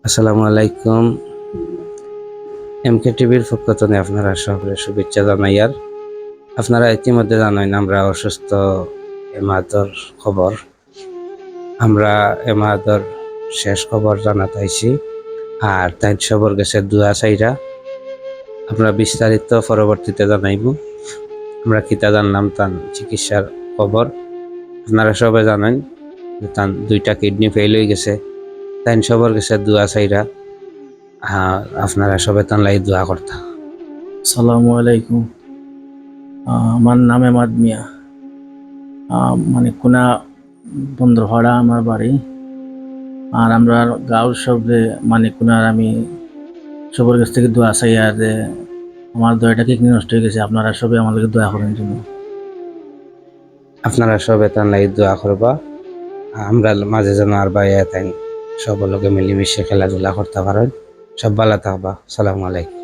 আসসালামু আলাইকুম। এমকে টিভির পক্ষ থেকে আপনারা সকলে শুভেচ্ছা জানাই। আর আপনারা ইতিমধ্যে জানেন আমরা অসুস্থ এমাদর খবর। আমরা এমাদর শেষ খবর জানাতে আইছি আর তাই সবর গেছে দুয়া চাইরা। আমরা বিস্তারিত পরবর্তীতে জানাইব। আমরা কিতা জানলাম তার চিকিৎসার খবর। আপনারা সবাই জানেন যে তার দুইটা কিডনি ফেল হয়ে গেছে। তাই সবর গেছে দুয়া চাইরা। আপনারা সবাই তার লাই দোয়া করতা। আসসালামু আলাইকুম। আমার নাম এমাদ মিয়া। মানিককুনা বন্দরপাড়া আমার বাড়ি। আর আমরা গাঁওর সবে মানিককুনার আমি সবার কাছ থেকে দোয়া চাই আর যে আমার দয়াটা কিডনি নষ্ট হয়ে গেছে, আপনারা সবাই আমাদেরকে দোয়া করার জন্য। আপনারা সবে তার লাই দোয়া করবা। আমরা মাঝে যেন আর বাইরে তাই সব লোকে মিলেমিশে খেলাধুলা করতে পারেন। সব ভালো থাকবা। সালামু আলাইকুম।